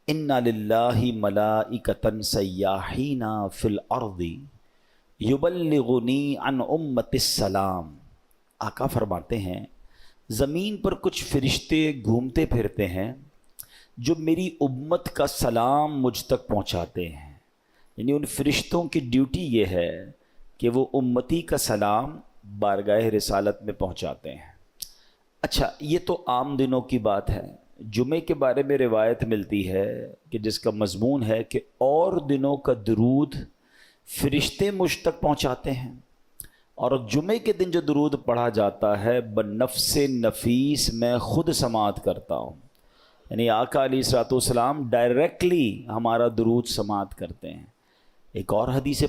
اِنَّ لِلَّهِ مَلَائِكَةً سَيَّاحِينَ فِي الْأَرْضِ يُبَلِّغُنِي عَنْ أُمَّةِ السَّلَامِ۔ آقا فرماتے ہیں زمین پر کچھ فرشتے گھومتے پھرتے ہیں جو میری امت کا سلام مجھ تک پہنچاتے ہیں، یعنی ان فرشتوں کی ڈیوٹی یہ ہے کہ وہ امتی کا سلام بارگاہ رسالت میں پہنچاتے ہیں۔ اچھا، یہ تو عام دنوں کی بات ہے۔ جمعے کے بارے میں روایت ملتی ہے کہ جس کا مضمون ہے کہ اور دنوں کا درود فرشتے مجھ تک پہنچاتے ہیں، اور جمعے کے دن جو درود پڑھا جاتا ہے بنفس نفیس میں خود سماعت کرتا ہوں، یعنی آقا علیہ الصلوۃ والسلام ڈائریکٹلی ہمارا درود سماعت کرتے ہیں۔ ایک اور حدیث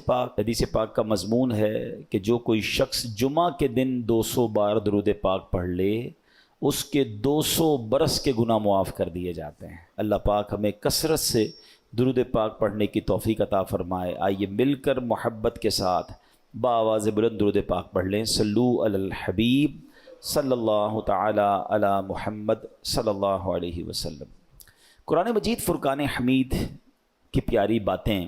پاک کا مضمون ہے کہ جو کوئی شخص جمعہ کے دن 200 بار درود پاک پڑھ لے اس کے 200 برس کے گناہ معاف کر دیے جاتے ہیں۔ اللہ پاک ہمیں کثرت سے درود پاک پڑھنے کی توفیق عطا فرمائے۔ آئیے مل کر محبت کے ساتھ بآواز بلند درود پاک پڑھ لیں۔ صلو علی الحبیب صلی اللہ تعالی علی محمد صلی اللہ علیہ وسلم۔ قرآن مجید فرقان حمید کی پیاری باتیں،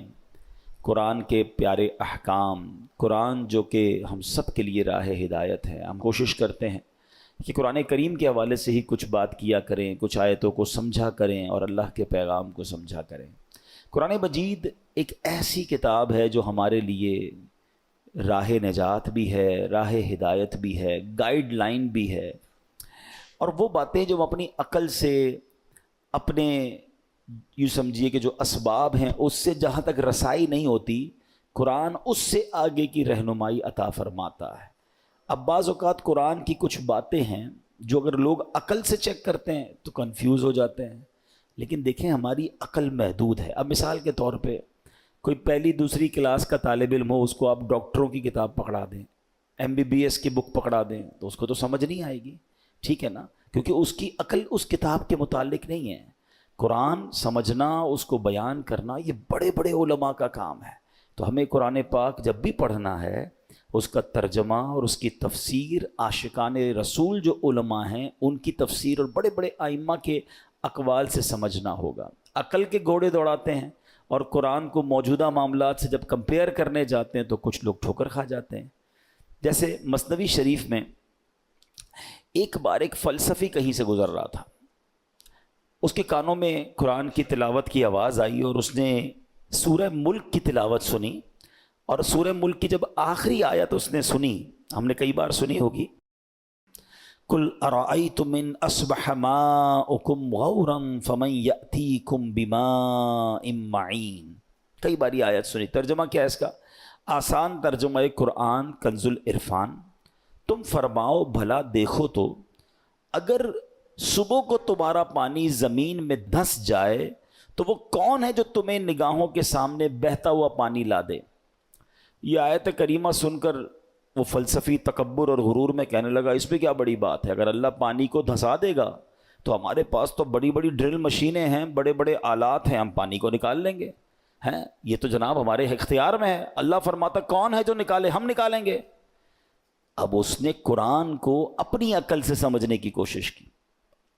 قرآن کے پیارے احکام، قرآن جو کہ ہم سب کے لیے راہ ہدایت ہے۔ ہم کوشش کرتے ہیں کہ قرآن کریم کے حوالے سے ہی کچھ بات کیا کریں، کچھ آیتوں کو سمجھا کریں اور اللہ کے پیغام کو سمجھا کریں۔ قرآن مجید ایک ایسی کتاب ہے جو ہمارے لیے راہ نجات بھی ہے، راہ ہدایت بھی ہے، گائیڈ لائن بھی ہے، اور وہ باتیں جو ہم اپنی عقل سے، اپنے یوں سمجھیے کہ جو اسباب ہیں اس سے جہاں تک رسائی نہیں ہوتی، قرآن اس سے آگے کی رہنمائی عطا فرماتا ہے۔ اب بعض اوقات قرآن کی کچھ باتیں ہیں جو اگر لوگ عقل سے چیک کرتے ہیں تو کنفیوز ہو جاتے ہیں، لیکن دیکھیں ہماری عقل محدود ہے۔ اب مثال کے طور پہ کوئی پہلی دوسری کلاس کا طالب علم ہو، اس کو آپ ڈاکٹروں کی کتاب پکڑا دیں، MBBS کی بک پکڑا دیں تو اس کو تو سمجھ نہیں آئے گی، ٹھیک ہے نا، کیونکہ اس کی عقل اس کتاب کے متعلق نہیں ہے۔ قرآن سمجھنا، اس کو بیان کرنا، یہ بڑے بڑے علماء کا کام ہے۔ تو ہمیں قرآن پاک جب بھی پڑھنا ہے اس کا ترجمہ اور اس کی تفسیر عاشقان رسول جو علماء ہیں ان کی تفسیر اور بڑے بڑے ائمہ کے اقوال سے سمجھنا ہوگا۔ عقل کے گھوڑے دوڑاتے ہیں اور قرآن کو موجودہ معاملات سے جب کمپیئر کرنے جاتے ہیں تو کچھ لوگ ٹھوکر کھا جاتے ہیں۔ جیسے مثنوی شریف میں ایک بار ایک فلسفی کہیں سے گزر رہا تھا، اس کے کانوں میں قرآن کی تلاوت کی آواز آئی اور اس نے سورہ ملک کی تلاوت سنی، اور سورہ ملک کی جب آخری آیت اس نے سنی، ہم نے کئی بار سنی ہوگی، قُلْ أَرَأَيْتُمْ إِنْ أَصْبَحَ مَاؤُكُمْ غَوْرًا فَمَنْ يَأْتِيكُمْ بِمَاءٍ مَّعِينٍ، کئی بار یہ آیت سنی۔ ترجمہ کیا ہے اس کا؟ آسان ترجمہ قرآن کنز العرفان، تم فرماؤ بھلا دیکھو تو اگر صبح کو تمہارا پانی زمین میں دھس جائے تو وہ کون ہے جو تمہیں نگاہوں کے سامنے بہتا ہوا پانی لا دے۔ یہ آیت کریمہ سن کر وہ فلسفی تکبر اور غرور میں کہنے لگا اس پہ کیا بڑی بات ہے، اگر اللہ پانی کو دھسا دے گا تو ہمارے پاس تو بڑی بڑی ڈرل مشینیں ہیں، بڑے بڑے آلات ہیں، ہم پانی کو نکال لیں گے، ہیں یہ تو جناب ہمارے اختیار میں ہے، اللہ فرماتا کون ہے جو نکالے، ہم نکالیں گے۔ اب اس نے قرآن کو اپنی عقل سے سمجھنے کی کوشش کی۔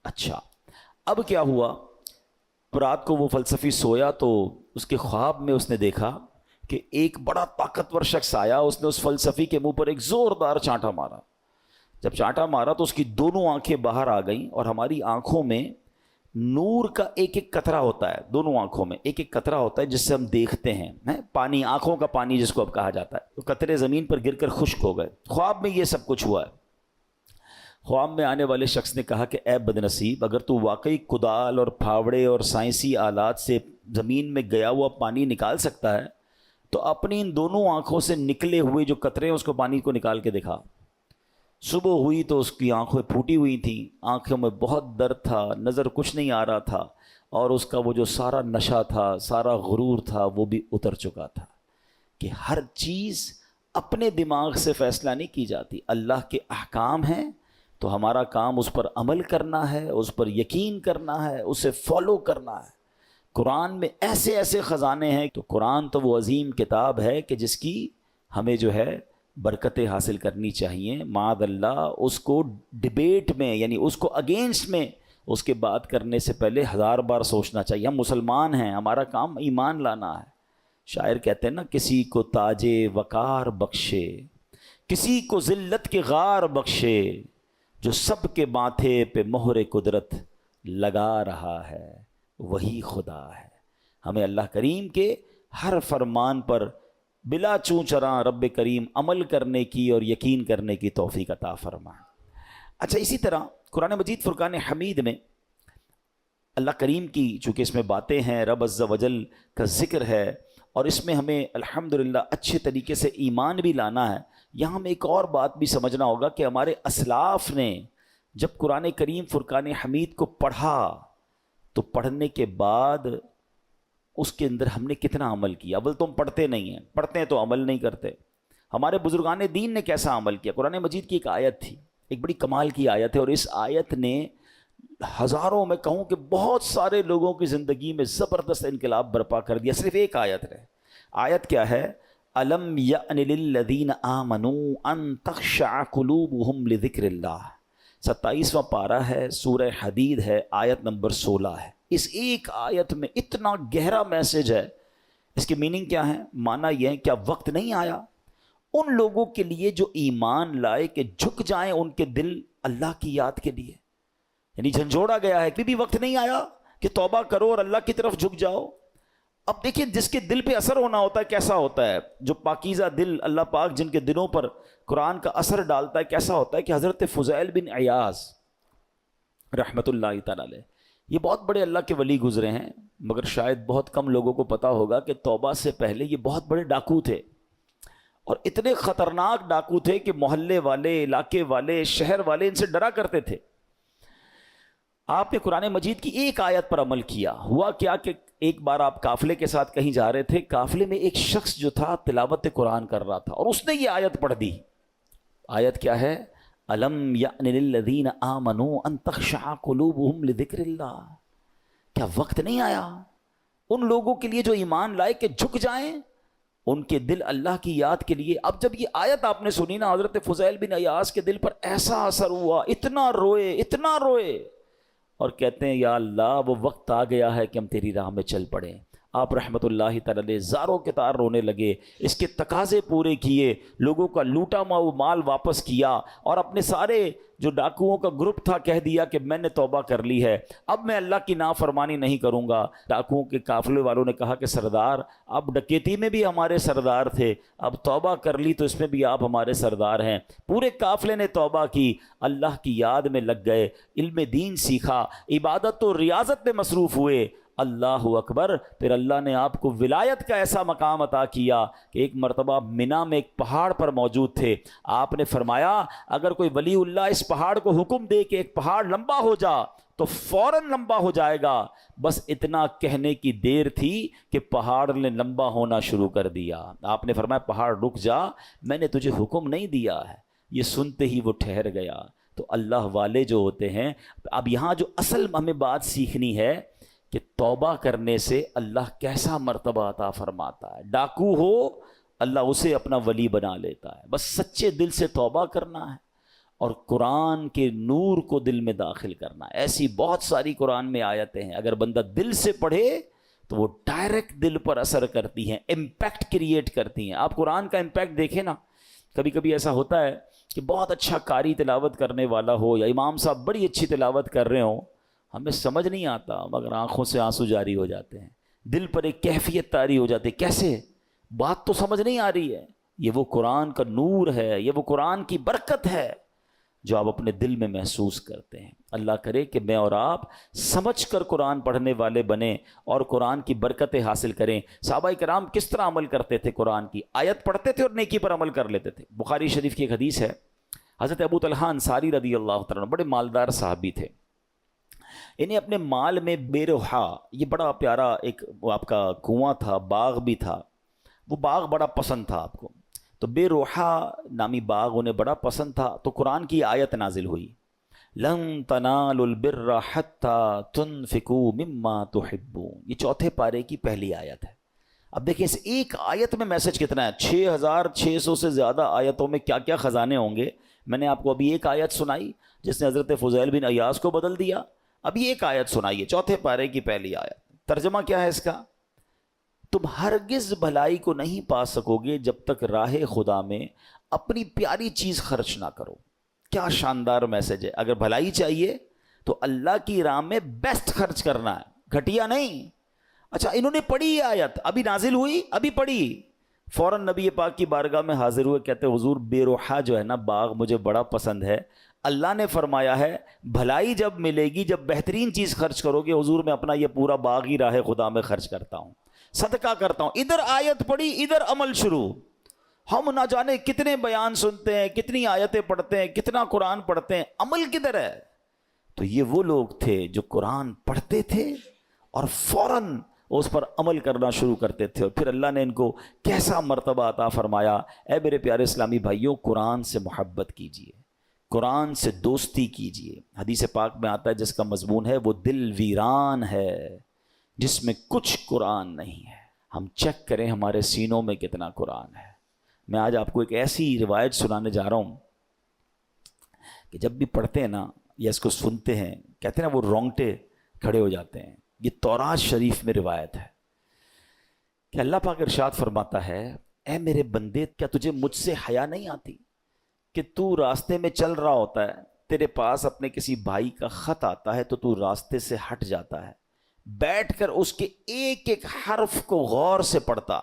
اچھا، اب کیا ہوا، رات کو وہ فلسفی سویا تو اس کے خواب میں اس نے دیکھا کہ ایک بڑا طاقتور شخص آیا، اس نے اس فلسفی کے منہ پر ایک زوردار چانٹا مارا۔ جب چانٹا مارا تو اس کی دونوں آنکھیں باہر آ گئیں، اور ہماری آنکھوں میں نور کا ایک ایک قطرہ ہوتا ہے، دونوں آنکھوں میں ایک ایک قطرہ ہوتا ہے جس سے ہم دیکھتے ہیں، پانی، آنکھوں کا پانی جس کو اب کہا جاتا ہے، تو قطرے زمین پر گر کر خشک ہو گئے۔ خواب میں یہ سب کچھ ہوا ہے۔ خواب میں آنے والے شخص نے کہا کہ اے بدنصیب، اگر تو واقعی کدال اور پھاوڑے اور سائنسی آلات سے زمین میں گیا ہوا پانی نکال سکتا ہے تو اپنی ان دونوں آنکھوں سے نکلے ہوئے جو قطرے ہیں اس کو پانی کو نکال کے دکھا۔ صبح ہوئی تو اس کی آنکھیں پھوٹی ہوئی تھیں، آنکھوں میں بہت درد تھا، نظر کچھ نہیں آ رہا تھا، اور اس کا وہ جو سارا نشہ تھا، سارا غرور تھا، وہ بھی اتر چکا تھا کہ ہر چیز اپنے دماغ سے فیصلہ نہیں کی جاتی، اللہ کے احکام ہیں تو ہمارا کام اس پر عمل کرنا ہے، اس پر یقین کرنا ہے، اسے فالو کرنا ہے۔ قرآن میں ایسے ایسے خزانے ہیں، تو قرآن تو وہ عظیم کتاب ہے کہ جس کی ہمیں جو ہے برکتیں حاصل کرنی چاہیے۔ معاذ اللہ اس کو ڈیبیٹ میں، یعنی اس کو اگینسٹ میں اس کے بات کرنے سے پہلے 1000 بار سوچنا چاہیے. ہم مسلمان ہیں, ہمارا کام ایمان لانا ہے. شاعر کہتے ہیں نا, کسی کو تاج وقار بخشے, کسی کو ذلت کے غار بخشے, جو سب کے ماتھے پہ مہر قدرت لگا رہا ہے وہی خدا ہے. ہمیں اللہ کریم کے ہر فرمان پر بلا چوں چراں رب کریم عمل کرنے کی اور یقین کرنے کی توفیق عطا فرمائے. اچھا, اسی طرح قرآن مجید فرقان حمید میں اللہ کریم کی چونکہ اس میں باتیں ہیں, رب عز و جل کا ذکر ہے, اور اس میں ہمیں الحمدللہ اچھے طریقے سے ایمان بھی لانا ہے. یہاں ہمیں ایک اور بات بھی سمجھنا ہوگا کہ ہمارے اسلاف نے جب قرآن کریم فرقان حمید کو پڑھا تو پڑھنے کے بعد اس کے اندر ہم نے کتنا عمل کیا. اول تو ہم پڑھتے نہیں ہیں, پڑھتے ہیں تو عمل نہیں کرتے. ہمارے بزرگان دین نے کیسا عمل کیا. قرآن مجید کی ایک آیت تھی, ایک بڑی کمال کی آیت ہے, اور اس آیت نے ہزاروں, میں کہوں کہ بہت سارے لوگوں کی زندگی میں زبردست انقلاب برپا کر دیا. صرف ایک آیت ہے. آیت کیا ہے؟ الم یأن للذین آمنوا ان تخشع قلوبہم لذکر اللہ. 27واں پارہ ہے, سورہ حدید ہے, آیت نمبر 16 ہے. اس ایک آیت میں اتنا گہرا میسج ہے. اس کی میننگ کیا ہے؟ معنی یہ ہے, کیا وقت نہیں آیا ان لوگوں کے لیے جو ایمان لائے کہ جھک جائیں ان کے دل اللہ کی یاد کے لیے. یعنی جھنجھوڑا گیا ہے, بھی وقت نہیں آیا کہ توبہ کرو اور اللہ کی طرف جھک جاؤ. اب دیکھیں, جس کے دل پہ اثر ہونا ہوتا ہے کیسا ہوتا ہے, جو پاکیزہ دل اللہ پاک جن کے دلوں پر قرآن کا اثر ڈالتا ہے, کیسا ہوتا ہے کہ حضرت فضیل بن عیاض رحمۃ اللہ تعالی علیہ, یہ بہت بڑے اللہ کے ولی گزرے ہیں, مگر شاید بہت کم لوگوں کو پتا ہوگا کہ توبہ سے پہلے یہ بہت بڑے ڈاکو تھے, اور اتنے خطرناک ڈاکو تھے کہ محلے والے, علاقے والے, شہر والے ان سے ڈرا کرتے تھے. آپ نے قرآن مجید کی ایک آیت پر عمل کیا. ہوا کیا کہ ایک بار آپ قافلے کے ساتھ کہیں جا رہے تھے, قافلے میں ایک شخص جو تھا تلاوت قرآن کر رہا تھا, اور اس نے یہ آیت پڑھ دی. آیت کیا ہے؟ الم یأن للذین آمنوا ان تخشع قلوبہم لذکر اللہ. کیا وقت نہیں آیا ان لوگوں کے لیے جو ایمان لائے کہ جھک جائیں ان کے دل اللہ کی یاد کے لیے. اب جب یہ آیت آپ نے سنی نا, حضرت فضیل بن عیاض کے دل پر ایسا اثر ہوا, اتنا روئے, اور کہتے ہیں یا اللہ وہ وقت آ گیا ہے کہ ہم تیری راہ میں چل پڑیں. آپ رحمت اللہ تعالی علیہ زاروں کے تار رونے لگے, اس کے تقاضے پورے کیے, لوگوں کا لوٹا مال واپس کیا, اور اپنے سارے جو ڈاکوؤں کا گروپ تھا کہہ دیا کہ میں نے توبہ کر لی ہے, اب میں اللہ کی نافرمانی نہیں کروں گا. ڈاکوؤں کے قافلے والوں نے کہا کہ سردار, اب ڈکیتی میں بھی ہمارے سردار تھے, اب توبہ کر لی تو اس میں بھی آپ ہمارے سردار ہیں. پورے قافلے نے توبہ کی, اللہ کی یاد میں لگ گئے, علم دین سیکھا, عبادت و ریاضت میں مصروف ہوئے. اللہ اکبر. پھر اللہ نے آپ کو ولایت کا ایسا مقام عطا کیا کہ ایک مرتبہ منا میں ایک پہاڑ پر موجود تھے. آپ نے فرمایا اگر کوئی ولی اللہ اس پہاڑ کو حکم دے کہ ایک پہاڑ لمبا ہو جا تو فوراً لمبا ہو جائے گا. بس اتنا کہنے کی دیر تھی کہ پہاڑ نے لمبا ہونا شروع کر دیا. آپ نے فرمایا پہاڑ رک جا, میں نے تجھے حکم نہیں دیا ہے. یہ سنتے ہی وہ ٹھہر گیا. تو اللہ والے جو ہوتے ہیں, اب یہاں جو اصل ہمیں بات سیکھنی ہے کہ توبہ کرنے سے اللہ کیسا مرتبہ عطا فرماتا ہے. ڈاکو ہو اللہ اسے اپنا ولی بنا لیتا ہے. بس سچے دل سے توبہ کرنا ہے اور قرآن کے نور کو دل میں داخل کرنا ہے. ایسی بہت ساری قرآن میں آیتیں ہیں, اگر بندہ دل سے پڑھے تو وہ ڈائریکٹ دل پر اثر کرتی ہیں, امپیکٹ کریٹ کرتی ہیں. آپ قرآن کا امپیکٹ دیکھیں نا, کبھی کبھی ایسا ہوتا ہے کہ بہت اچھا قاری تلاوت کرنے والا ہو یا امام صاحب بڑی اچھی تلاوت کر رہے ہوں, ہمیں سمجھ نہیں آتا مگر آنکھوں سے آنسو جاری ہو جاتے ہیں, دل پر ایک کیفیت طاری ہو جاتی ہے. کیسے؟ بات تو سمجھ نہیں آ رہی ہے. یہ وہ قرآن کا نور ہے, یہ وہ قرآن کی برکت ہے جو آپ اپنے دل میں محسوس کرتے ہیں. اللہ کرے کہ میں اور آپ سمجھ کر قرآن پڑھنے والے بنیں اور قرآن کی برکتیں حاصل کریں. صحابہ کرام کس طرح عمل کرتے تھے؟ قرآن کی آیت پڑھتے تھے اور نیکی پر عمل کر لیتے تھے. بخاری شریف کی ایک حدیث ہے, حضرت ابو طلحہ انصاری رضی اللہ تعالیٰ عنہ بڑے مالدار صحابی تھے. انہیں اپنے مال میں بے روحا, یہ بڑا پیارا ایک آپ کا کنواں تھا, باغ بھی تھا, وہ باغ بڑا پسند تھا آپ کو. تو بے روحا نامی باغ انہیں بڑا پسند تھا. تو قرآن کی آیت نازل ہوئی, لن تنالوا البر حتی تنفقوا مما تحبون. یہ چوتھے پارے کی پہلی آیت ہے. اب دیکھیں اس ایک آیت میں میسج کتنا ہے. 6600 سے زیادہ آیتوں میں کیا کیا خزانے ہوں گے. میں نے آپ کو ابھی ایک آیت سنائی جس نے حضرت فضیل بن عیاض کو بدل دیا. ابھی ایک آیت سنائیے، چوتھے پارے کی پہلی آیت، ترجمہ کیا ہے اس کا؟ تم ہرگز بھلائی کو نہیں پا سکو گے جب تک راہ خدا میں اپنی پیاری چیز خرچ نہ کرو۔ کیا شاندار میسج ہے! اگر بھلائی چاہیے تو اللہ کی راہ میں بیسٹ خرچ کرنا ہے، گھٹیا نہیں۔ اچھا، انہوں نے پڑھی یہ آیت، ابھی نازل ہوئی، ابھی پڑھی، فوراً نبی پاک کی بارگاہ میں حاضر ہوئے، کہتے حضور بے روحہ جو ہے نا باغ مجھے بڑا پسند ہے، اللہ نے فرمایا ہے بھلائی جب ملے گی، جب بہترین چیز خرچ کرو گے، حضور میں اپنا یہ پورا باغ ہی راہ خدا میں خرچ کرتا ہوں، صدقہ کرتا ہوں۔ ادھر آیت پڑھی، ادھر عمل شروع۔ ہم نہ جانے کتنے بیان سنتے ہیں، کتنی آیتیں پڑھتے ہیں، کتنا قرآن پڑھتے ہیں، عمل کدھر ہے؟ تو یہ وہ لوگ تھے جو قرآن پڑھتے تھے اور فوراً اس پر عمل کرنا شروع کرتے تھے، اور پھر اللہ نے ان کو کیسا مرتبہ عطا فرمایا۔ اے میرے پیارے اسلامی بھائیوں، قرآن سے محبت کیجئے، قرآن سے دوستی کیجئے۔ حدیث پاک میں آتا ہے جس کا مضمون ہے وہ دل ویران ہے جس میں کچھ قرآن نہیں ہے۔ ہم چیک کریں ہمارے سینوں میں کتنا قرآن ہے۔ میں آج آپ کو ایک ایسی روایت سنانے جا رہا ہوں کہ جب بھی پڑھتے ہیں نا یا اس کو سنتے ہیں، کہتے ہیں نا وہ رونگٹے کھڑے ہو جاتے ہیں۔ یہ تورات شریف میں روایت ہے کہ اللہ پاک ارشاد فرماتا ہے، اے میرے بندے، کیا تجھے مجھ سے حیا نہیں آتی کہ تو راستے میں چل رہا ہوتا ہے، تیرے پاس اپنے کسی بھائی کا خط آتا ہے تو راستے سے ہٹ جاتا ہے، بیٹھ کر اس کے ایک ایک حرف کو غور سے پڑھتا،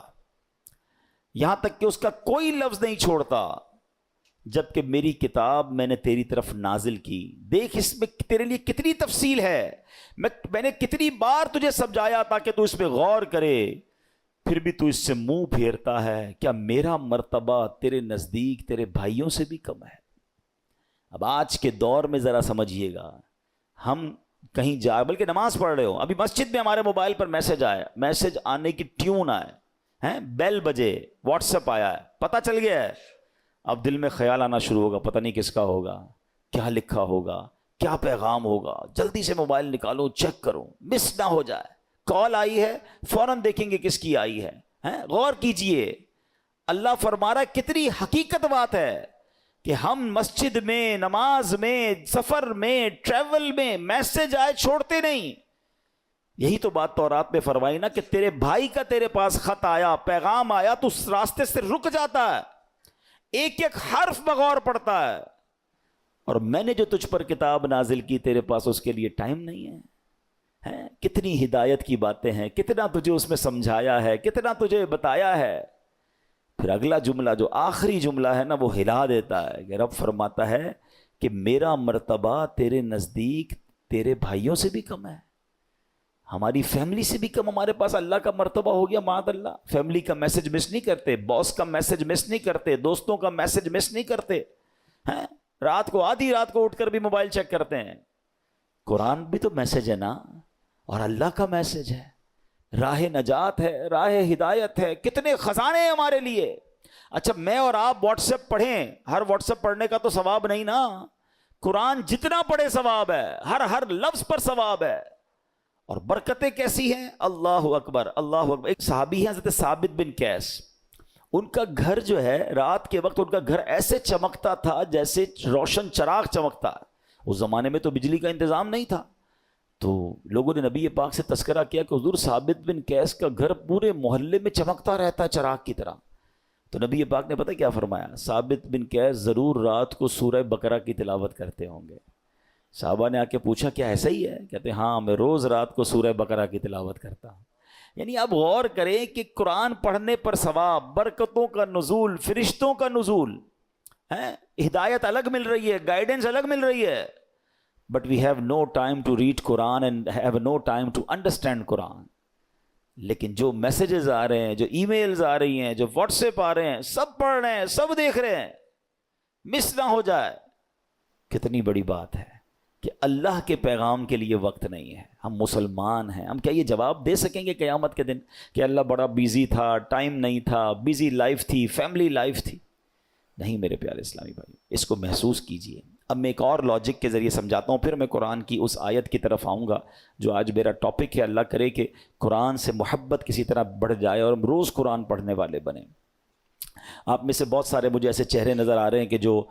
یہاں تک کہ اس کا کوئی لفظ نہیں چھوڑتا، جبکہ میری کتاب میں نے تیری طرف نازل کی۔ دیکھ اس میں تیرے لیے کتنی تفصیل ہے، میں نے کتنی بار تجھے سمجھایا تاکہ تو اس پہ غور کرے، پھر بھی تو اس سے منہ پھیرتا ہے۔ کیا میرا مرتبہ تیرے نزدیک تیرے بھائیوں سے بھی کم ہے؟ اب آج کے دور میں ذرا سمجھیے گا، ہم کہیں جا، بلکہ نماز پڑھ رہے ہو، ابھی مسجد میں ہمارے موبائل پر میسج آیا، میسج آنے کی ٹیون آئے، بیل بجے، واٹس ایپ آیا ہے، پتہ چل گیا ہے، اب دل میں خیال آنا شروع ہوگا، پتہ نہیں کس کا ہوگا، کیا لکھا ہوگا، کیا پیغام ہوگا، جلدی سے موبائل نکالو، چیک کرو، مس نہ ہو جائے۔ کال آئی ہے، فوراً دیکھیں گے کس کی آئی ہے، غور کیجئے۔ اللہ فرما رہا ہے کتنی حقیقت بات ہے کہ ہم مسجد میں، نماز میں، سفر میں، ٹریول میں میسج آئے چھوڑتے نہیں۔ یہی تو بات تورات میں فرمائی نا کہ تیرے بھائی کا تیرے پاس خط آیا، پیغام آیا، تو اس راستے سے رک جاتا ہے، ایک ایک حرف بغور پڑتا ہے، اور میں نے جو تجھ پر کتاب نازل کی تیرے پاس اس کے لیے ٹائم نہیں ہے۔ کتنی ہدایت کی باتیں ہیں، کتنا تجھے اس میں سمجھایا ہے، کتنا تجھے بتایا ہے۔ پھر اگلا جملہ جو آخری جملہ ہے نا وہ ہلا دیتا ہے کہ رب فرماتا ہے کہ میرا مرتبہ تیرے نزدیک تیرے بھائیوں سے بھی کم ہے، ہماری فیملی سے بھی کم ہمارے پاس اللہ کا مرتبہ ہو گیا۔ معاذ اللہ، فیملی کا میسج مس نہیں کرتے، باس کا میسج مس نہیں کرتے، دوستوں کا میسج مس نہیں کرتے، رات کو آدھی رات کو اٹھ کر بھی موبائل چیک کرتے ہیں۔ قرآن بھی تو میسج ہے نا، اور اللہ کا میسج ہے، راہ نجات ہے، راہ ہدایت ہے، کتنے خزانے ہیں ہمارے لیے۔ اچھا، میں اور آپ واٹس ایپ پڑھیں، ہر واٹس ایپ پڑھنے کا تو ثواب نہیں نا، قرآن جتنا پڑھے ثواب ہے، ہر لفظ پر ثواب ہے، اور برکتیں کیسی ہیں، اللہ اکبر اللہ اکبر۔ ایک صحابی ہیں حضرت ثابت بن قیس، ان کا گھر جو ہے رات کے وقت ان کا گھر ایسے چمکتا تھا جیسے روشن چراغ چمکتا ہے۔ اس زمانے میں تو بجلی کا انتظام نہیں تھا، تو لوگوں نے نبی پاک سے تذکرہ کیا کہ حضور ثابت بن قیس کا گھر پورے محلے میں چمکتا رہتا ہے چراغ کی طرح۔ تو نبی پاک نے پتہ کیا فرمایا، ثابت بن قیس ضرور رات کو سورہ بقرہ کی تلاوت کرتے ہوں گے۔ صحابہ نے آ کے پوچھا کیا ایسا ہی ہے؟ کہتے ہاں، میں روز رات کو سورہ بقرہ کی تلاوت کرتا ہوں۔ یعنی اب غور کریں کہ قرآن پڑھنے پر ثواب، برکتوں کا نزول، فرشتوں کا نزول ہے، ہدایت الگ مل رہی ہے، گائیڈنس الگ مل رہی ہے، but we have no time to read Quran and have no time to understand Quran. لیکن جو میسیجز آ رہے ہیں، جو ای میلز آ رہی ہیں، جو واٹس ایپ آ رہے ہیں، سب پڑھ رہے ہیں، سب دیکھ رہے ہیں، مس نہ ہو جائے۔ کتنی بڑی بات ہے کہ اللہ کے پیغام کے لیے وقت نہیں ہے۔ ہم مسلمان ہیں، ہم کیا یہ جواب دے سکیں گے قیامت کے دن کہ اللہ بڑا بیزی تھا، ٹائم نہیں تھا، بیزی لائف تھی، فیملی لائف تھی؟ نہیں میرے پیارے اسلامی بھائی، اس کو محسوس کیجئے۔ اب میں ایک اور لاجک کے ذریعے سمجھاتا ہوں، پھر میں قرآن کی اس آیت کی طرف آؤں گا جو آج میرا ٹاپک ہے۔ اللہ کرے کہ قرآن سے محبت کسی طرح بڑھ جائے اور ہم روز قرآن پڑھنے والے بنیں۔ آپ میں سے بہت سارے مجھے ایسے چہرے نظر آ رہے ہیں کہ جو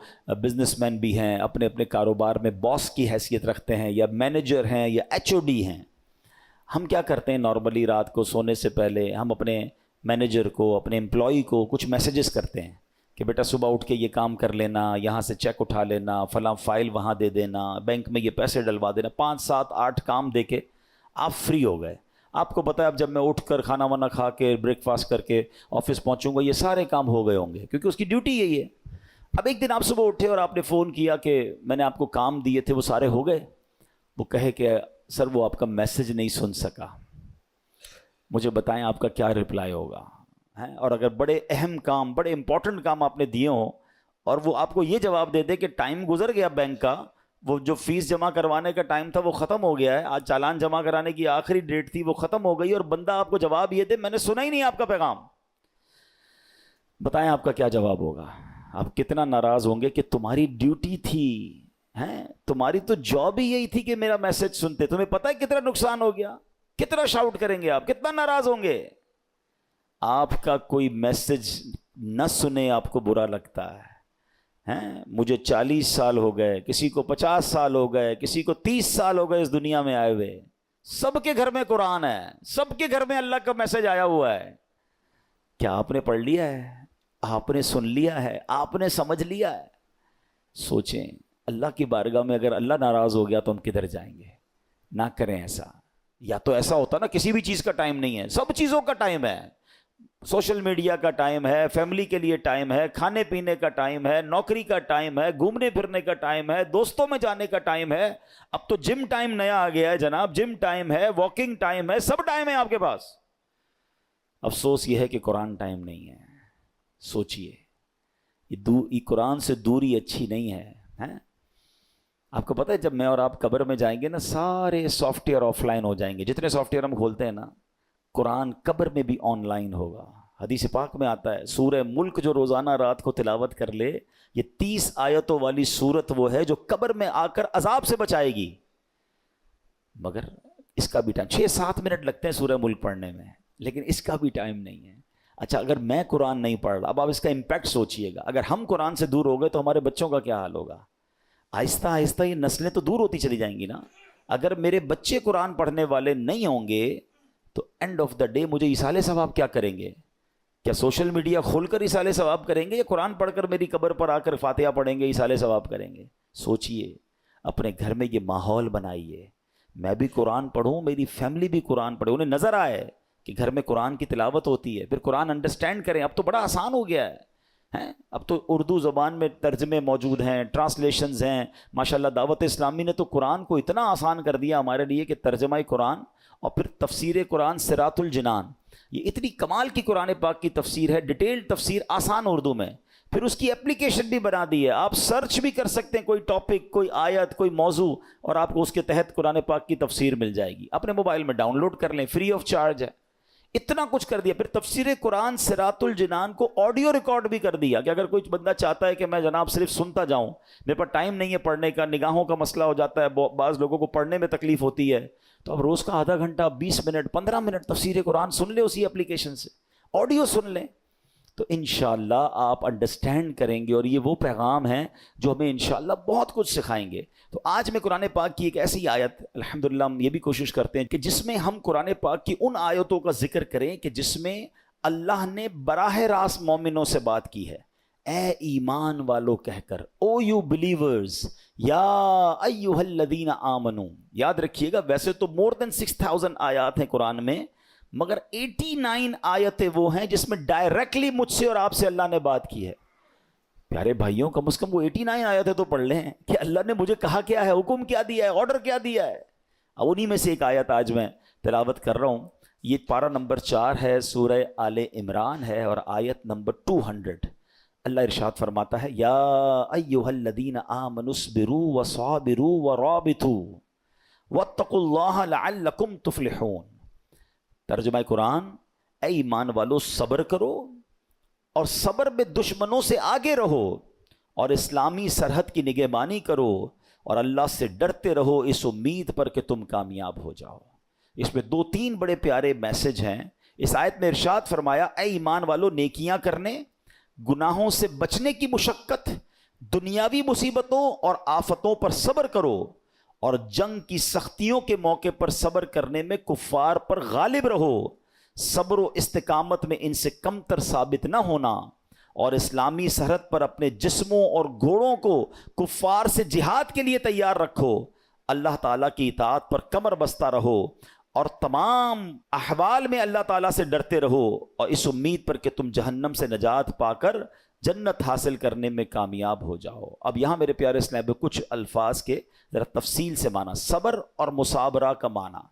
بزنس مین بھی ہیں، اپنے اپنے کاروبار میں باس کی حیثیت رکھتے ہیں، یا مینیجر ہیں، یا ایچ او ڈی ہیں۔ ہم کیا کرتے ہیں نارملی رات کو سونے سے پہلے ہم اپنے مینیجر کو، اپنے امپلائی کو کچھ میسیجز کرتے ہیں کہ بیٹا صبح اٹھ کے یہ کام کر لینا، یہاں سے چیک اٹھا لینا، فلاں فائل وہاں دے دینا، بینک میں یہ پیسے ڈلوا دینا۔ 5 7 8 کام دے کے آپ فری ہو گئے۔ آپ کو پتہ ہے اب جب میں اٹھ کر کھانا وانا کھا کے بریک فاسٹ کر کے آفس پہنچوں گا، یہ سارے کام ہو گئے ہوں گے، کیونکہ اس کی ڈیوٹی یہی ہے۔ اب ایک دن آپ صبح اٹھے اور آپ نے فون کیا کہ میں نے آپ کو کام دیے تھے وہ سارے ہو گئے، وہ کہے کہ سر وہ آپ کا میسج نہیں سن سکا، مجھے بتائیں آپ کا کیا رپلائی ہوگا؟ اور اگر بڑے اہم کام، بڑے امپورٹنٹ کام آپ نے دیے ہوں اور وہ آپ کو یہ جواب دے دے کہ ٹائم گزر گیا بینک کا، وہ جو فیس جمع کروانے کا ٹائم تھا وہ ختم ہو گیا ہے، آج چالان جمع کرانے کی آخری ڈیٹ تھی وہ ختم ہو گئی، اور بندہ آپ کو جواب یہ دے میں نے سنا ہی نہیں آپ کا پیغام، بتائیں آپ کا کیا جواب ہوگا؟ آپ کتنا ناراض ہوں گے کہ تمہاری ڈیوٹی تھی، تمہاری تو جاب ہی یہی تھی کہ میرا میسج سنتے۔ تمہیں پتہ ہے کتنا نقصان ہو گیا، کتنا شاؤٹ کریں گے آپ، کتنا ناراض ہوں گے۔ آپ کا کوئی میسج نہ سنے آپ کو برا لگتا ہے۔ مجھے 40 سال ہو گئے، کسی کو 50 سال ہو گئے، کسی کو 30 سال ہو گئے اس دنیا میں آئے ہوئے، سب کے گھر میں قرآن ہے، سب کے گھر میں اللہ کا میسج آیا ہوا ہے۔ کیا آپ نے پڑھ لیا ہے؟ آپ نے سن لیا ہے؟ آپ نے سمجھ لیا ہے؟ سوچیں، اللہ کی بارگاہ میں اگر اللہ ناراض ہو گیا تو ہم کدھر جائیں گے؟ نہ کریں ایسا۔ یا تو ایسا ہوتا نا کسی بھی چیز کا ٹائم نہیں ہے، سب چیزوں کا ٹائم ہے، سوشل میڈیا کا ٹائم ہے، فیملی کے لیے ٹائم ہے، کھانے پینے کا ٹائم ہے، نوکری کا ٹائم ہے، گھومنے پھرنے کا ٹائم ہے، دوستوں میں جانے کا ٹائم ہے، اب تو جم ٹائم نیا آ گیا ہے جناب، جم ٹائم ہے، واکنگ ٹائم ہے، سب ٹائم ہے آپ کے پاس۔ افسوس یہ ہے کہ قرآن ٹائم نہیں ہے۔ سوچئے، یہ قرآن سے دوری اچھی نہیں ہے۔ آپ کو پتہ ہے جب میں اور آپ قبر میں جائیں گے نا، سارے سافٹ ویئر آف لائن ہو جائیں گے، جتنے سافٹ ویئر ہم کھولتے ہیں نا، قرآن قبر میں بھی آن لائن ہوگا۔ حدیث پاک میں آتا ہے سورہ ملک جو روزانہ رات کو تلاوت کر لے، یہ 30 آیتوں والی سورت وہ ہے جو قبر میں آ کر عذاب سے بچائے گی، مگر اس کا بھی ٹائم 6-7 منٹ لگتے ہیں سورہ ملک پڑھنے میں، لیکن اس کا بھی ٹائم نہیں ہے۔ اچھا اگر میں قرآن نہیں پڑھ رہا، اب آپ اس کا امپیکٹ سوچئے گا، اگر ہم قرآن سے دور ہو گئے تو ہمارے بچوں کا کیا حال ہوگا؟ آہستہ آہستہ یہ نسلیں تو دور ہوتی چلی جائیں گی نا۔ اگر میرے بچے قرآن پڑھنے والے نہیں ہوں گے تو اینڈ آف دا ڈے مجھے ایصال ثواب کیا کریں گے؟ کیا سوشل میڈیا کھول کر ایصال ثواب کریں گے، یا قرآن پڑھ کر میری قبر پر آ کر فاتحہ پڑھیں گے ایصال ثواب کریں گے؟ سوچئے، اپنے گھر میں یہ ماحول بنائیے، میں بھی قرآن پڑھوں، میری فیملی بھی قرآن پڑھے، انہیں نظر آئے کہ گھر میں قرآن کی تلاوت ہوتی ہے، پھر قرآن انڈرسٹینڈ کریں۔ اب تو بڑا آسان ہو گیا ہے، اب تو اردو زبان میں ترجمے موجود ہیں، ٹرانسلیشنز ہیں، ماشاءاللہ دعوت اسلامی نے تو قرآن کو اتنا آسان کر دیا ہمارے لیے کہ ترجمہ قرآن اور پھر تفسیر قرآن صراط الجنان، یہ اتنی کمال کی قرآن پاک کی تفسیر ہے، ڈیٹیل تفسیر آسان اردو میں، پھر اس کی اپلیکیشن بھی بنا دی ہے، آپ سرچ بھی کر سکتے ہیں کوئی ٹاپک، کوئی آیت، کوئی موضوع، اور آپ کو اس کے تحت قرآن پاک کی تفسیر مل جائے گی، اپنے موبائل میں ڈاؤن لوڈ کر لیں، فری آف چارج ہے۔ اتنا کچھ کر دیا، پھر تفسیر قرآن صراط الجنان کو آڈیو ریکارڈ بھی کر دیا کہ اگر کوئی بندہ چاہتا ہے کہ میں جناب صرف سنتا جاؤں، میرے پاس ٹائم نہیں ہے پڑھنے کا، نگاہوں کا مسئلہ ہو جاتا ہے، بعض لوگوں کو پڑھنے میں تکلیف ہوتی ہے، تو اب روز کا آدھا گھنٹہ 20 منٹ 15 منٹ تفسیر قرآن سن لے اسی اپلیکیشن سے، آڈیو سن لیں، تو انشاءاللہ آپ انڈرسٹینڈ کریں گے، اور یہ وہ پیغام ہیں جو ہمیں انشاءاللہ بہت کچھ سکھائیں گے۔ تو آج میں قرآن پاک کی ایک ایسی آیت، الحمدللہ ہم یہ بھی کوشش کرتے ہیں کہ جس میں ہم قرآن پاک کی ان آیتوں کا ذکر کریں کہ جس میں اللہ نے براہ راست مومنوں سے بات کی ہے، اے ایمان والو کہہ کر، او یو بلیورز، یا ایھا الذین آمنو۔ یاد رکھیے گا ویسے تو مور دین 6000 آیات ہیں قرآن میں، مگر 89 آیتیں وہ ہیں جس میں ڈائریکٹلی مجھ سے اور آپ سے اللہ نے بات کی ہے۔ پیارے بھائیوں، کم از کم وہ 89 آیتیں تو پڑھ لیں کہ اللہ نے مجھے کہا کیا ہے، حکم کیا دیا ہے، آرڈر کیا دیا ہے۔ اب انہی میں سے ایک آیت آج میں تلاوت کر رہا ہوں، یہ پارہ نمبر 4 ہے، سورہ آل عمران ہے، اور آیت نمبر 200۔ اللہ ارشاد فرماتا ہے، یا ایھا الذین آمنوا اصبروا وصابروا ورابطوا واتقوا اللہ لعلکم تفلحون۔ ترجمہ قرآن، اے ایمان والو صبر کرو اور صبر میں دشمنوں سے آگے رہو، اور اسلامی سرحد کی نگہبانی کرو، اور اللہ سے ڈرتے رہو اس امید پر کہ تم کامیاب ہو جاؤ۔ اس میں 2-3 بڑے پیارے میسج ہیں۔ اس آیت میں ارشاد فرمایا، اے ایمان والو نیکیاں کرنے، گناہوں سے بچنے کی مشقت، دنیاوی مصیبتوں اور آفتوں پر صبر کرو، اور جنگ کی سختیوں کے موقع پر صبر کرنے میں کفار پر غالب رہو۔ صبر و استقامت میں ان سے کمتر ثابت نہ ہونا، اور اسلامی سرحد پر اپنے جسموں اور گھوڑوں کو کفار سے جہاد کے لیے تیار رکھو۔ اللہ تعالیٰ کی اطاعت پر کمر بستہ رہو، اور تمام احوال میں اللہ تعالیٰ سے ڈرتے رہو، اور اس امید پر کہ تم جہنم سے نجات پا کر جنت حاصل کرنے میں کامیاب ہو جاؤ۔ اب یہاں میرے پیارے اسلام میں کچھ الفاظ کے ذرا تفصیل سے معنی، صبر اور مصابرہ کا معنی۔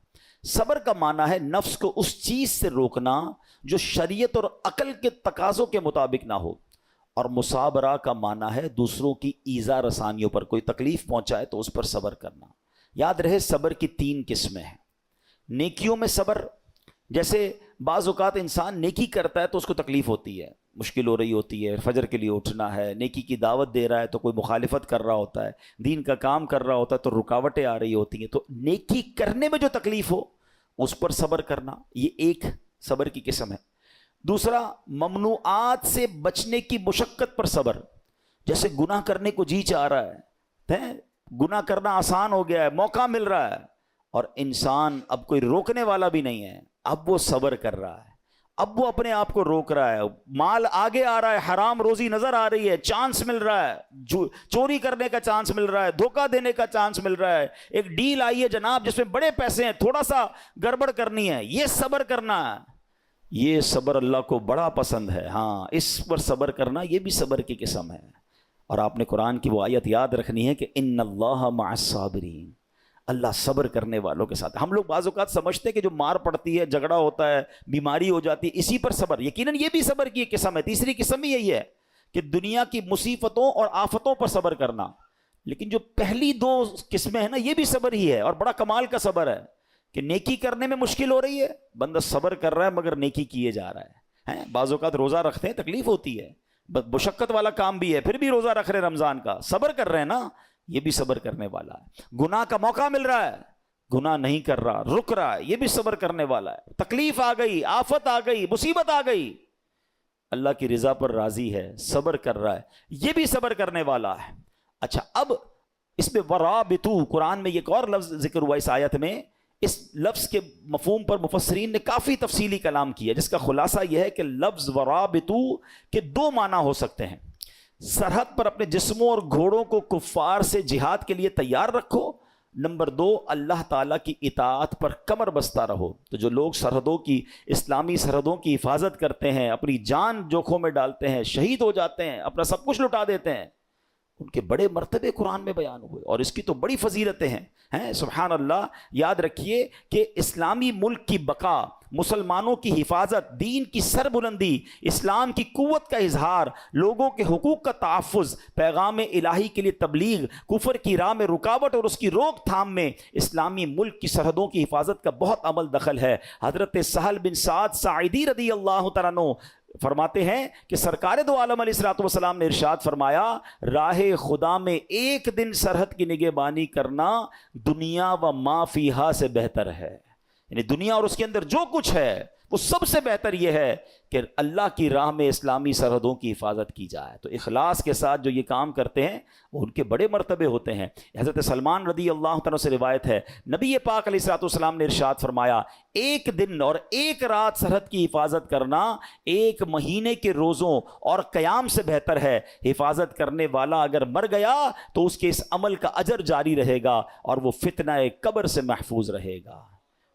صبر کا معنی ہے نفس کو اس چیز سے روکنا جو شریعت اور عقل کے تقاضوں کے مطابق نہ ہو، اور مصابرہ کا معنی ہے دوسروں کی ایذا رسانیوں پر، کوئی تکلیف پہنچائے تو اس پر صبر کرنا۔ یاد رہے صبر کی 3 قسمیں ہیں۔ نیکیوں میں صبر، جیسے بعض اوقات انسان نیکی کرتا ہے تو اس کو تکلیف ہوتی ہے، مشکل ہو رہی ہوتی ہے، فجر کے لیے اٹھنا ہے، نیکی کی دعوت دے رہا ہے تو کوئی مخالفت کر رہا ہوتا ہے، دین کا کام کر رہا ہوتا ہے تو رکاوٹیں آ رہی ہوتی ہیں، تو نیکی کرنے میں جو تکلیف ہو اس پر صبر کرنا، یہ ایک صبر کی قسم ہے۔ دوسرا، ممنوعات سے بچنے کی مشقت پر صبر، جیسے گناہ کرنے کو جی چاہ رہا ہے، گناہ کرنا آسان ہو گیا ہے، موقع مل رہا ہے، اور انسان اب کوئی روکنے والا بھی نہیں ہے، اب وہ صبر کر رہا ہے، اب وہ اپنے آپ کو روک رہا ہے، مال آگے آ رہا ہے، حرام روزی نظر آ رہی ہے، چانس مل رہا ہے، چوری کرنے کا چانس مل رہا ہے، دھوکہ دینے کا چانس مل رہا ہے، ایک ڈیل آئی ہے جناب جس میں بڑے پیسے ہیں، تھوڑا سا گڑبڑ کرنی ہے، یہ صبر کرنا ہے۔ یہ صبر اللہ کو بڑا پسند ہے، ہاں اس پر صبر کرنا یہ بھی صبر کی قسم ہے۔ اور آپ نے قرآن کی وہ آیت یاد رکھنی ہے کہ ان اللہ مع الصابرین، اللہ صبر کرنے والوں کے ساتھ۔ ہم لوگ بعض اوقات سمجھتے ہیں کہ جو مار پڑتی ہے، جھگڑا ہوتا ہے، بیماری ہو جاتی ہے، اسی پر صبر، یقیناً یہ بھی صبر کی ایک قسم ہے۔ تیسری قسم ہی یہی ہے کہ دنیا کی مصیبتوں اور آفتوں پر صبر کرنا، لیکن جو پہلی 2 قسمیں ہیں نا، یہ بھی صبر ہی ہے، اور بڑا کمال کا صبر ہے کہ نیکی کرنے میں مشکل ہو رہی ہے، بندہ صبر کر رہا ہے مگر نیکی کیے جا رہا ہے۔ بعض اوقات روزہ رکھتے ہیں، تکلیف ہوتی ہے، مشقت والا کام بھی ہے، پھر بھی روزہ رکھ رہے رمضان کا، صبر کر رہے ہیں نا، یہ بھی صبر کرنے والا ہے۔ گناہ کا موقع مل رہا ہے، گناہ نہیں کر رہا، رک رہا ہے، یہ بھی صبر کرنے والا ہے۔ تکلیف آ گئی، آفت آ گئی، مصیبت آ گئی، اللہ کی رضا پر راضی ہے، صبر کر رہا ہے، یہ بھی صبر کرنے والا ہے۔ اچھا، اب اس میں ورابطو، قرآن میں ایک اور لفظ ذکر ہوا اس آیت میں، اس لفظ کے مفہوم پر مفسرین نے کافی تفصیلی کلام کیا، جس کا خلاصہ یہ ہے کہ لفظ ورابطو کے 2 معنی ہو سکتے ہیں۔ سرحد پر اپنے جسموں اور گھوڑوں کو کفار سے جہاد کے لیے تیار رکھو۔ نمبر 2، اللہ تعالیٰ کی اطاعت پر کمر بستہ رہو۔ تو جو لوگ سرحدوں کی، اسلامی سرحدوں کی حفاظت کرتے ہیں، اپنی جان جوکھوں میں ڈالتے ہیں، شہید ہو جاتے ہیں، اپنا سب کچھ لٹا دیتے ہیں، ان کے بڑے مرتبے قرآن میں بیان ہوئے، اور اس کی تو بڑی فضیلتیں ہیں۔ سبحان اللہ، یاد رکھیے کہ اسلامی ملک کی بقا، مسلمانوں کی حفاظت، دین کی سربلندی، اسلام کی قوت کا اظہار، لوگوں کے حقوق کا تحفظ، پیغام الہی کے لیے تبلیغ، کفر کی راہ میں رکاوٹ اور اس کی روک تھام میں اسلامی ملک کی سرحدوں کی حفاظت کا بہت عمل دخل ہے۔ حضرت سہل بن سعد ساعدی رضی اللہ تعالیٰ عنہ فرماتے ہیں کہ سرکار دو عالم علیہ الصلوۃ والسلام نے ارشاد فرمایا، راہ خدا میں ایک دن سرحد کی نگہبانی کرنا دنیا و ما فیہا سے بہتر ہے۔ یعنی دنیا اور اس کے اندر جو کچھ ہے وہ سب سے بہتر یہ ہے کہ اللہ کی راہ میں اسلامی سرحدوں کی حفاظت کی جائے۔ تو اخلاص کے ساتھ جو یہ کام کرتے ہیں وہ ان کے بڑے مرتبے ہوتے ہیں۔ حضرت سلمان رضی اللہ تعالیٰ سے روایت ہے، نبی پاک علیہ الصلوۃ والسلام نے ارشاد فرمایا، ایک دن اور ایک رات سرحد کی حفاظت کرنا 1 مہینے کے روزوں اور قیام سے بہتر ہے۔ حفاظت کرنے والا اگر مر گیا تو اس کے اس عمل کا اجر جاری رہے گا اور وہ فتنہ قبر سے محفوظ رہے گا۔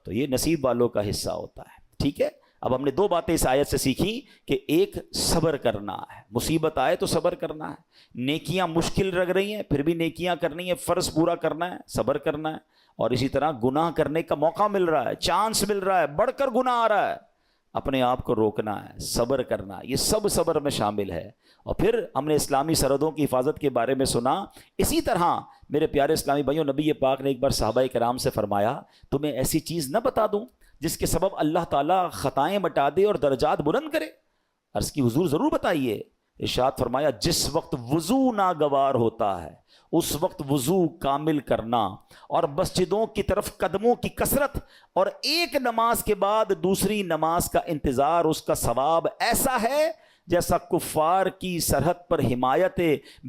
تو یہ نصیب والوں کا حصہ ہوتا ہے۔ ٹھیک ہے، اب ہم نے 2 باتیں اس آیت سے سیکھی کہ ایک صبر کرنا ہے، مصیبت آئے تو صبر کرنا ہے، نیکیاں مشکل لگ رہی ہیں پھر بھی نیکیاں کرنی ہے، فرض پورا کرنا ہے، صبر کرنا ہے، اور اسی طرح گناہ کرنے کا موقع مل رہا ہے، چانس مل رہا ہے، بڑھ کر گناہ آ رہا ہے، اپنے آپ کو روکنا ہے، صبر کرنا ہے، یہ سب صبر میں شامل ہے۔ اور پھر ہم نے اسلامی سرحدوں کی حفاظت کے بارے میں سنا۔ اسی طرح میرے پیارے اسلامی بھائیوں، نبی پاک نے ایک بار صحابہ کرام سے فرمایا، تمہیں ایسی چیز نہ بتا دوں جس کے سبب اللہ تعالیٰ خطائیں مٹا دے اور درجات بلند کرے؟ عرض کی حضور ضرور بتائیے۔ ارشاد فرمایا، جس وقت وضو ناگوار ہوتا ہے اس وقت وضو کامل کرنا، اور مسجدوں کی طرف قدموں کی کثرت، اور ایک نماز کے بعد دوسری نماز کا انتظار، اس کا ثواب ایسا ہے جیسا کفار کی سرحد پر حمایت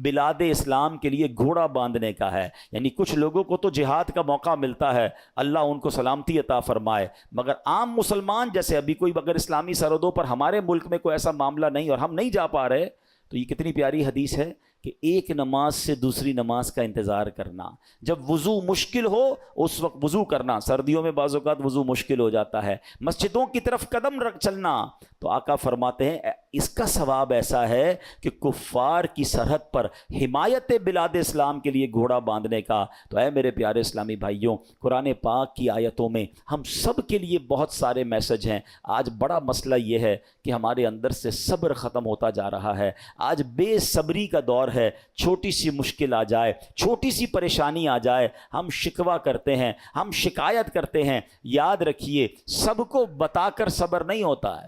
بلاد اسلام کے لیے گھوڑا باندھنے کا ہے. یعنی کچھ لوگوں کو تو جہاد کا موقع ملتا ہے، اللہ ان کو سلامتی عطا فرمائے، مگر عام مسلمان جیسے ابھی کوئی اگر اسلامی سرحدوں پر ہمارے ملک میں کوئی ایسا معاملہ نہیں اور ہم نہیں جا پا رہے، تو یہ کتنی پیاری حدیث ہے کہ ایک نماز سے دوسری نماز کا انتظار کرنا. جب وضو مشکل ہو اس وقت وضو کرنا. سردیوں میں بعض اوقات وضو مشکل ہو جاتا ہے. مسجدوں کی طرف قدم رکھ چلنا. تو آقا فرماتے ہیں اس کا ثواب ایسا ہے کہ کفار کی سرحد پر حمایت بلاد اسلام کے لیے گھوڑا باندھنے کا. تو اے میرے پیارے اسلامی بھائیوں، قرآن پاک کی آیتوں میں ہم سب کے لیے بہت سارے میسج ہیں. آج بڑا مسئلہ یہ ہے کہ ہمارے اندر سے صبر ختم ہوتا جا رہا ہے. آج بے صبری کا دور ہے. چھوٹی سی مشکل آ جائے، چھوٹی سی پریشانی آ جائے، ہم شکوہ کرتے ہیں، ہم شکایت کرتے ہیں. یاد رکھیے سب کو بتا کر صبر نہیں ہوتا ہے.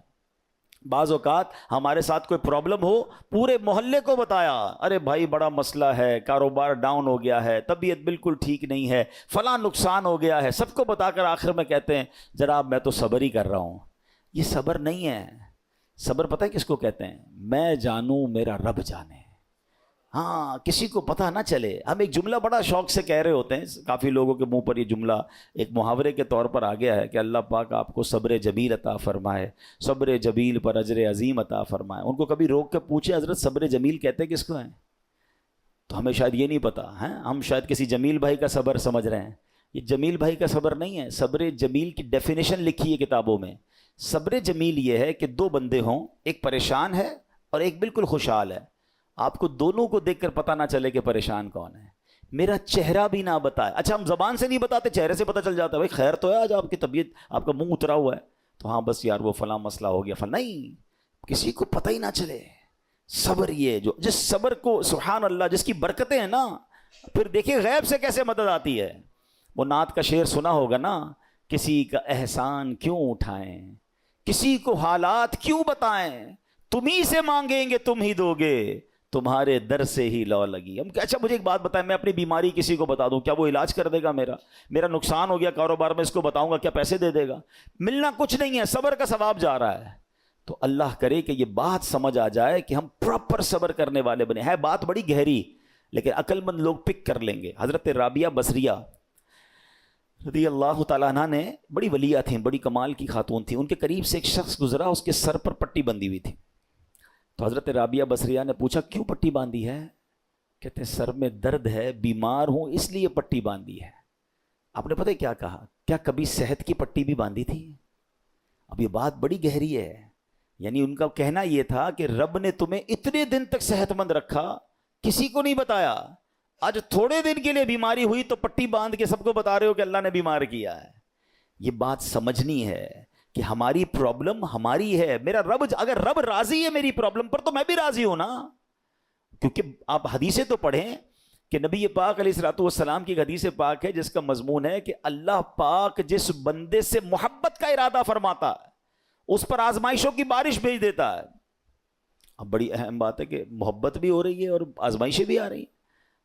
بعض اوقات ہمارے ساتھ کوئی پرابلم ہو، پورے محلے کو بتایا، ارے بھائی بڑا مسئلہ ہے، کاروبار ڈاؤن ہو گیا ہے، طبیعت بالکل ٹھیک نہیں ہے، فلاں نقصان ہو گیا ہے، سب کو بتا کر آخر میں کہتے ہیں جناب میں تو صبر ہی کر رہا ہوں. یہ صبر نہیں ہے. صبر پتہ ہے کس کو کہتے ہیں؟ میں جانوں میرا رب جانے. ہاں، کسی کو پتہ نہ چلے. ہم ایک جملہ بڑا شوق سے کہہ رہے ہوتے ہیں، کافی لوگوں کے منہ پر یہ جملہ ایک محاورے کے طور پر آ گیا ہے کہ اللہ پاک آپ کو صبر جمیل عطا فرمائے، صبر جمیل پر اجر عظیم عطا فرمائے. ان کو کبھی روک کے پوچھے حضرت صبر جمیل کہتے کس کو ہیں؟ تو ہمیں شاید یہ نہیں پتا ہے. ہم شاید کسی جمیل بھائی کا صبر سمجھ رہے ہیں. یہ جمیل بھائی کا صبر نہیں ہے. صبر جمیل کی ڈیفینیشن لکھی ہے کتابوں میں. صبر جمیل یہ ہے کہ دو بندے ہوں، ایک پریشان ہے اور ایک بالکل خوشحال ہے. آپ کو دونوں کو دیکھ کر پتہ نہ چلے کہ پریشان کون ہے. میرا چہرہ بھی نہ بتائے. اچھا ہم زبان سے نہیں بتاتے، چہرے سے پتہ چل جاتا ہے بھائی خیر تو ہے، آج آپ کی طبیعت، آپ کا منہ اترا ہوا ہے تو ہاں بس یار وہ فلاں مسئلہ ہو گیا فلاں. نہیں، کسی کو پتہ ہی نہ چلے. صبر یہ جو جس صبر کو سبحان اللہ جس کی برکتیں ہیں نا، پھر دیکھیں غیب سے کیسے مدد آتی ہے. وہ نعت کا شعر سنا ہوگا نا، کسی کا احسان کیوں اٹھائیں، کسی کو حالات کیوں بتائیں، تمہیں سے مانگیں گے تم ہی دو گے، تمہارے در سے ہی لو لگی. ہم اچھا مجھے ایک بات بتائیں، میں اپنی بیماری کسی کو بتا دوں کیا وہ علاج کر دے گا؟ میرا نقصان ہو گیا کاروبار میں، اس کو بتاؤں گا کیا پیسے دے دے گا؟ ملنا کچھ نہیں ہے، صبر کا ثواب جا رہا ہے. تو اللہ کرے کہ یہ بات سمجھ آ جائے کہ ہم پراپر صبر کرنے والے بنے. ہے بات بڑی گہری لیکن عقل مند لوگ پک کر لیں گے. حضرت رابعہ بصریہ رضی اللہ تعالیٰ عنہ نے، بڑی ولیہ تھیں، بڑی کمال کی خاتون تھیں. ان کے قریب سے ایک شخص گزرا، اس کے سر پر پٹی بندھی ہوئی تھی. تو حضرت رابعہ بصریہ نے پوچھا کیوں پٹی باندھی ہے؟ کہتے ہیں سر میں درد ہے، بیمار ہوں اس لیے پٹی باندھی ہے. آپ نے پتہ ہے کیا کہا؟ کیا کبھی صحت کی پٹی بھی باندھی تھی؟ اب یہ بات بڑی گہری ہے. یعنی ان کا کہنا یہ تھا کہ رب نے تمہیں اتنے دن تک صحت مند رکھا، کسی کو نہیں بتایا. آج تھوڑے دن کے لیے بیماری ہوئی تو پٹی باندھ کے سب کو بتا رہے ہو کہ اللہ نے بیمار کیا ہے. یہ بات سمجھنی ہے کہ ہماری پرابلم ہماری ہے. میرا رب، اگر رب راضی ہے میری پرابلم پر تو میں بھی راضی ہوں نا. کیونکہ آپ حدیثیں تو پڑھیں کہ نبی پاک علیہ الصلوۃ والسلام کی حدیث پاک ہے جس کا مضمون ہے کہ اللہ پاک جس بندے سے محبت کا ارادہ فرماتا ہے اس پر آزمائشوں کی بارش بھیج دیتا ہے. اب بڑی اہم بات ہے کہ محبت بھی ہو رہی ہے اور آزمائشیں بھی آ رہی ہیں.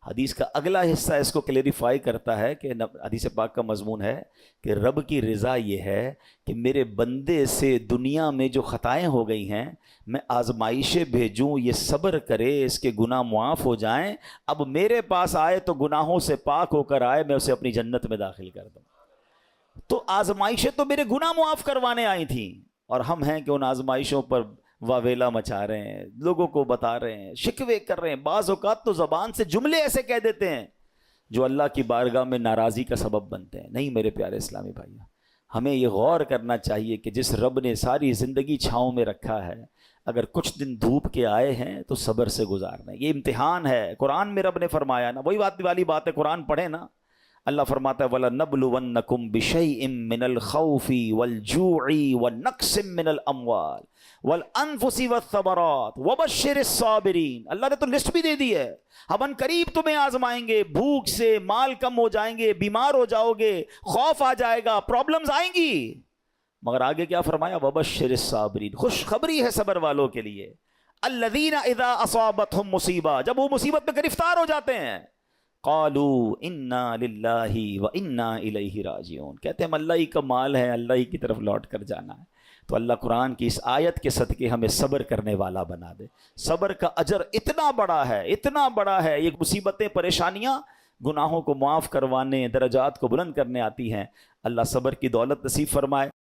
حدیث کا اگلا حصہ اس کو کلیریفائی کرتا ہے کہ حدیث پاک کا مضمون ہے کہ رب کی رضا یہ ہے کہ میرے بندے سے دنیا میں جو خطائیں ہو گئی ہیں میں آزمائشیں بھیجوں، یہ صبر کرے، اس کے گناہ معاف ہو جائیں، اب میرے پاس آئے تو گناہوں سے پاک ہو کر آئے، میں اسے اپنی جنت میں داخل کر دوں. تو آزمائشیں تو میرے گناہ معاف کروانے آئی تھیں اور ہم ہیں کہ ان آزمائشوں پر واویلا مچا رہے ہیں، لوگوں کو بتا رہے ہیں، شکوے کر رہے ہیں. بعض اوقات تو زبان سے جملے ایسے کہہ دیتے ہیں جو اللہ کی بارگاہ میں ناراضی کا سبب بنتے ہیں. نہیں میرے پیارے اسلامی بھائیو، ہمیں یہ غور کرنا چاہیے کہ جس رب نے ساری زندگی چھاؤں میں رکھا ہے، اگر کچھ دن دھوپ کے آئے ہیں تو صبر سے گزارنا. یہ امتحان ہے. قرآن میں رب نے فرمایا نا، وہی بات والی بات ہے، قرآن پڑھیں نا. اللہ فرماتا ہے وَلَنَبْلُوَنَّكُمْ بِشَيْءٍ مِّنَ الْخَوْفِ وَالْجُوعِ وَنَقْصٍ مِّنَ الْأَمْوَالِ وَالْأَنفُسِ وَالثَّمَرَاتِ وَبَشِّرِ الصَّابِرِينَ. اللہ نے تو لسٹ بھی دے دی ہے. ہم ان قریب تمہیں آزمائیں گے، بھوک سے مال کم ہو جائیں گے، بیمار ہو جاؤ گے، خوف آ جائے گا، پرابلمز آئیں گی، مگر آگے کیا فرمایا؟ وَبَشِّرِ الصَّابِرِينَ. خوشخبری ہے صبر والوں کے لیے. الَّذِينَ إِذَا أَصَابَتْهُمْ مُصِيبَةٌ، جب وہ مصیبت میں گرفتار ہو جاتے ہیں، قالوا انا للہ و انا الیہ راجعون، کہتے ہیں ہم اللہ ہی کا مال ہے، اللہ ہی کی طرف لوٹ کر جانا ہے. تو اللہ قرآن کی اس آیت کے صدقے ہمیں صبر کرنے والا بنا دے۔ صبر کا اجر اتنا بڑا ہے، یہ مصیبتیں پریشانیاں گناہوں کو معاف کروانے، درجات کو بلند کرنے آتی ہیں۔ اللہ صبر کی دولت نصیب فرمائے۔